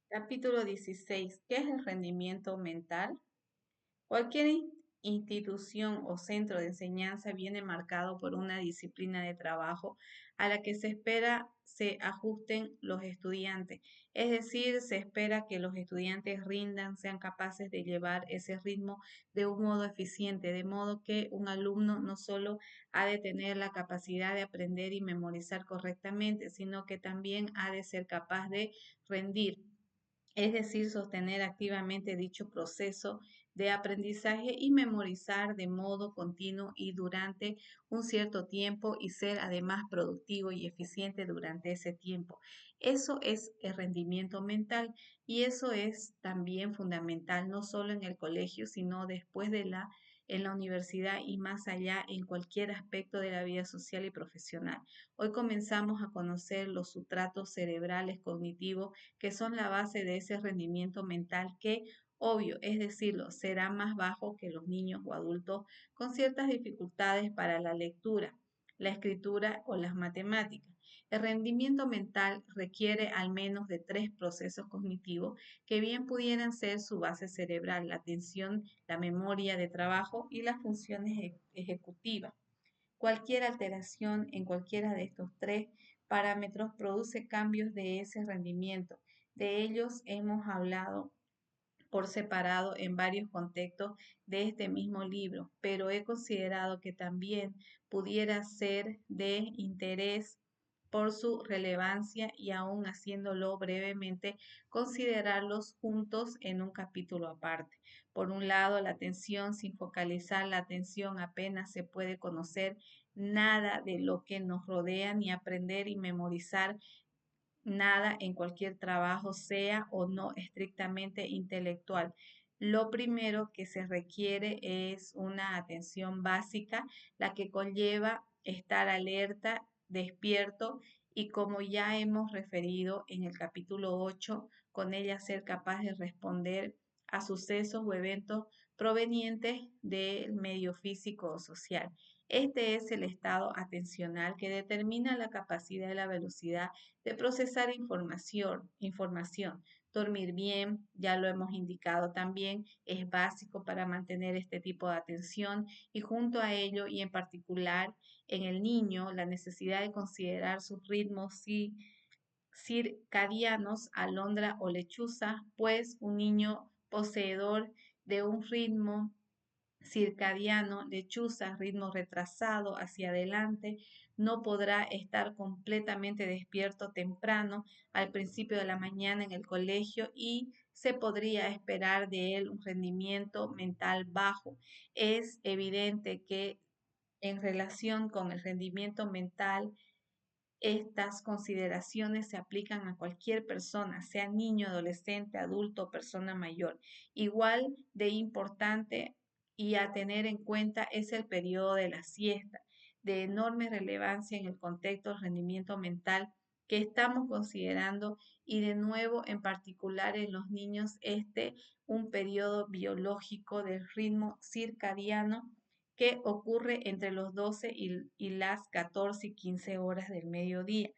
Capítulo 16. ¿Qué es el rendimiento mental? Cualquier institución o centro de enseñanza viene marcado por una disciplina de trabajo a la que se espera se ajusten los estudiantes. Es decir, se espera que los estudiantes rindan, sean capaces de llevar ese ritmo de un modo eficiente, de modo que un alumno no solo ha de tener la capacidad de aprender y memorizar correctamente, sino que también ha de ser capaz de rendir, es decir, sostener activamente dicho proceso de aprendizaje y memorizar de modo continuo y durante un cierto tiempo y ser además productivo y eficiente durante ese tiempo. Eso es el rendimiento mental y eso es también fundamental, no solo en el colegio, sino después en la universidad y más allá en cualquier aspecto de la vida social y profesional. Hoy comenzamos a conocer los sustratos cerebrales cognitivos que son la base de ese rendimiento mental que, obvio, es decirlo, será más bajo que los niños o adultos con ciertas dificultades para la lectura, la escritura o las matemáticas. El rendimiento mental requiere al menos de tres procesos cognitivos que bien pudieran ser su base cerebral: la atención, la memoria de trabajo y las funciones ejecutivas. Cualquier alteración en cualquiera de estos tres parámetros produce cambios de ese rendimiento. De ellos hemos hablado por separado en varios contextos de este mismo libro, pero he considerado que también pudiera ser de interés por su relevancia y aún haciéndolo brevemente, considerarlos juntos en un capítulo aparte. Por un lado, la atención, sin focalizar la atención apenas se puede conocer nada de lo que nos rodea ni aprender y memorizar nada en cualquier trabajo, sea o no estrictamente intelectual. Lo primero que se requiere es una atención básica, la que conlleva estar alerta, despierto y, como ya hemos referido en el capítulo 8, con ella ser capaz de responder a sucesos o eventos provenientes del medio físico o social. Este es el estado atencional que determina la capacidad y la velocidad de procesar información. Dormir bien, ya lo hemos indicado también, es básico para mantener este tipo de atención y junto a ello y en particular en el niño, la necesidad de considerar sus ritmos circadianos, alondra o lechuza, pues un niño poseedor de un ritmo circadiano, lechuza, ritmo retrasado hacia adelante, no podrá estar completamente despierto temprano al principio de la mañana en el colegio y se podría esperar de él un rendimiento mental bajo. Es evidente que en relación con el rendimiento mental, estas consideraciones se aplican a cualquier persona, sea niño, adolescente, adulto o persona mayor. Igual de importante y a tener en cuenta es el periodo de la siesta, de enorme relevancia en el contexto del rendimiento mental que estamos considerando y de nuevo en particular en los niños un periodo biológico del ritmo circadiano que ocurre entre los 12 y las 14 y 15 horas del mediodía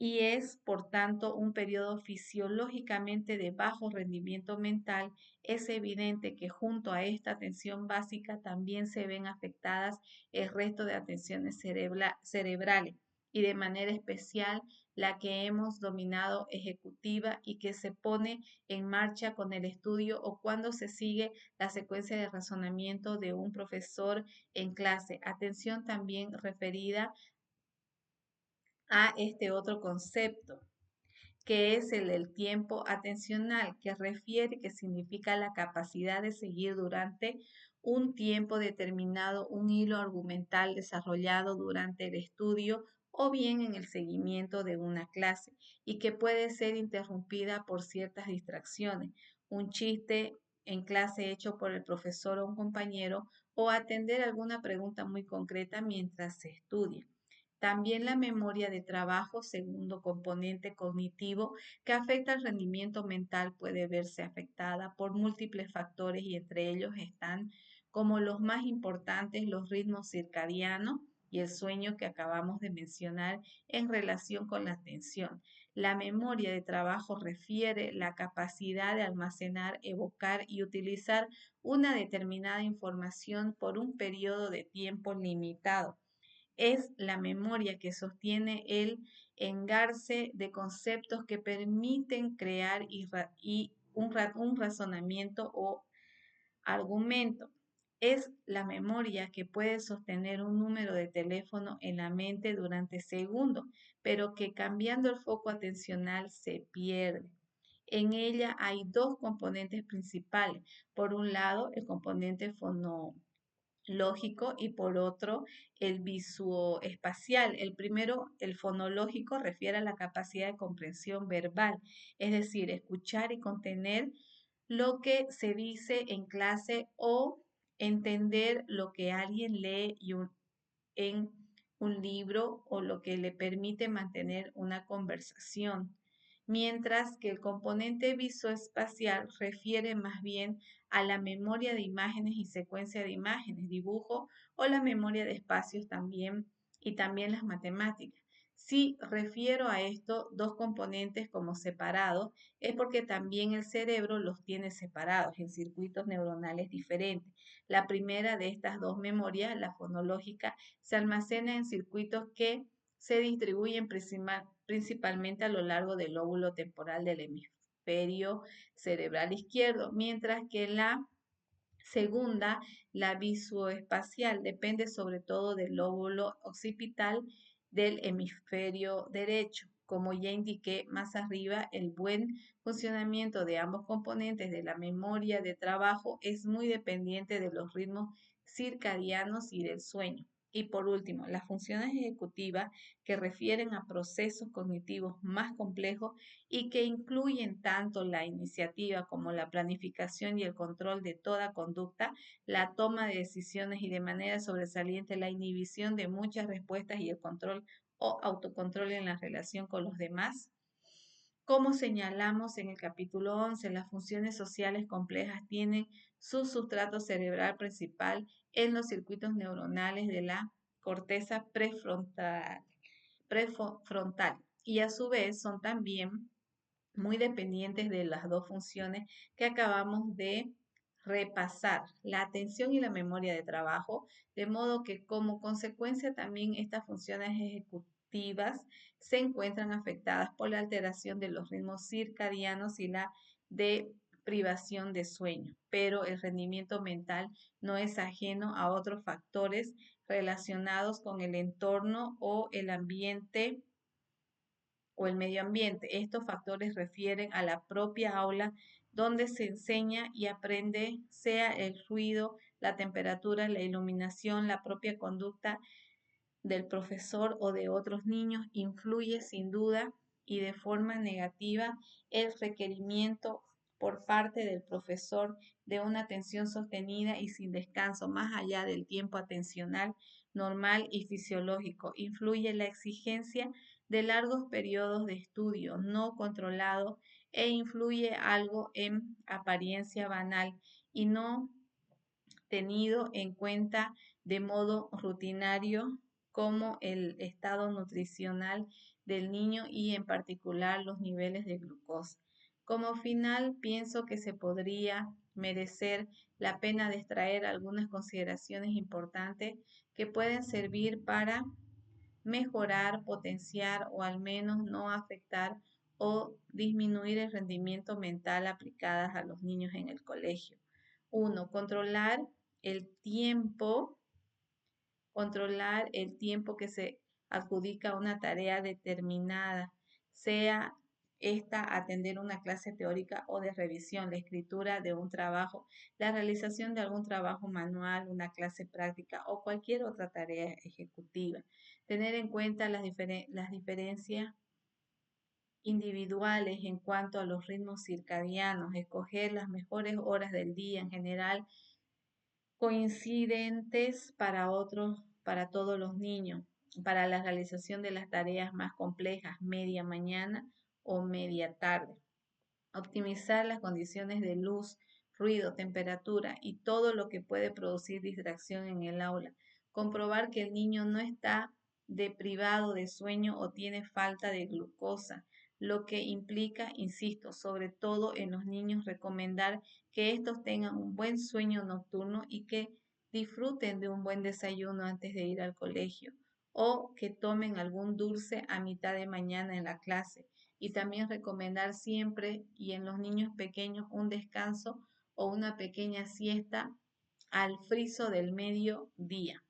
y es, por tanto, un periodo fisiológicamente de bajo rendimiento mental. Es evidente que junto a esta atención básica también se ven afectadas el resto de atenciones cerebrales y de manera especial la que hemos dominado ejecutiva y que se pone en marcha con el estudio o cuando se sigue la secuencia de razonamiento de un profesor en clase. Atención también referida a este otro concepto, que es el del tiempo atencional, que significa la capacidad de seguir durante un tiempo determinado un hilo argumental desarrollado durante el estudio o bien en el seguimiento de una clase y que puede ser interrumpida por ciertas distracciones, un chiste en clase hecho por el profesor o un compañero o atender alguna pregunta muy concreta mientras se estudia. También la memoria de trabajo, segundo componente cognitivo que afecta al rendimiento mental, puede verse afectada por múltiples factores y entre ellos están como los más importantes los ritmos circadianos y el sueño que acabamos de mencionar en relación con la atención. La memoria de trabajo refiere la capacidad de almacenar, evocar y utilizar una determinada información por un periodo de tiempo limitado. Es la memoria que sostiene el engarce de conceptos que permiten crear un razonamiento o argumento. Es la memoria que puede sostener un número de teléfono en la mente durante segundos, pero que cambiando el foco atencional se pierde. En ella hay dos componentes principales. Por un lado, el componente fonológico y por otro, el visoespacial. El primero, el fonológico, refiere a la capacidad de comprensión verbal, es decir, escuchar y contener lo que se dice en clase o entender lo que alguien lee en un libro o lo que le permite mantener una conversación, mientras que el componente visoespacial refiere más bien a la memoria de imágenes y secuencia de imágenes, dibujo o la memoria de espacios también y también las matemáticas. Si refiero a estos dos componentes como separados, es porque también el cerebro los tiene separados en circuitos neuronales diferentes. La primera de estas dos memorias, la fonológica, se almacena en circuitos que se distribuyen principalmente a lo largo del lóbulo temporal del hemisferio cerebral izquierdo, mientras que la segunda, la visoespacial, depende sobre todo del lóbulo occipital del hemisferio derecho. Como ya indiqué más arriba, el buen funcionamiento de ambos componentes de la memoria de trabajo es muy dependiente de los ritmos circadianos y del sueño. Y por último, las funciones ejecutivas que refieren a procesos cognitivos más complejos y que incluyen tanto la iniciativa como la planificación y el control de toda conducta, la toma de decisiones y de manera sobresaliente la inhibición de muchas respuestas y el control o autocontrol en la relación con los demás. Como señalamos en el capítulo 11, las funciones sociales complejas tienen su sustrato cerebral principal en los circuitos neuronales de la corteza prefrontal y a su vez son también muy dependientes de las dos funciones que acabamos de repasar, la atención y la memoria de trabajo, de modo que como consecuencia también estas funciones ejecutivas se encuentran afectadas por la alteración de los ritmos circadianos y la deprivación de sueño, pero el rendimiento mental no es ajeno a otros factores relacionados con el entorno o el ambiente o el medio ambiente. Estos factores refieren a la propia aula donde se enseña y aprende, sea el ruido, la temperatura, la iluminación, la propia conducta del profesor o de otros niños, influye sin duda y de forma negativa el requerimiento por parte del profesor de una atención sostenida y sin descanso más allá del tiempo atencional normal y fisiológico. Influye la exigencia de largos periodos de estudio no controlado e influye algo en apariencia banal y no tenido en cuenta de modo rutinario como el estado nutricional del niño y en particular los niveles de glucosa. Como final, pienso que se podría merecer la pena de extraer algunas consideraciones importantes que pueden servir para mejorar, potenciar o al menos no afectar o disminuir el rendimiento mental aplicadas a los niños en el colegio. Uno, el tiempo, controlar el tiempo que se adjudica a una tarea determinada, sea esta atender una clase teórica o de revisión, la escritura de un trabajo, la realización de algún trabajo manual, una clase práctica o cualquier otra tarea ejecutiva. Tener en cuenta las diferencias individuales en cuanto a los ritmos circadianos, escoger las mejores horas del día en general coincidentes para todos los niños, para la realización de las tareas más complejas, media mañana o media tarde. Optimizar las condiciones de luz, ruido, temperatura y todo lo que puede producir distracción en el aula. Comprobar que el niño no está deprivado de sueño o tiene falta de glucosa. lo que implica, insisto, sobre todo en los niños, recomendar que estos tengan un buen sueño nocturno y que disfruten de un buen desayuno antes de ir al colegio o que tomen algún dulce a mitad de mañana en la clase. Y también recomendar siempre y en los niños pequeños un descanso o una pequeña siesta al friso del mediodía.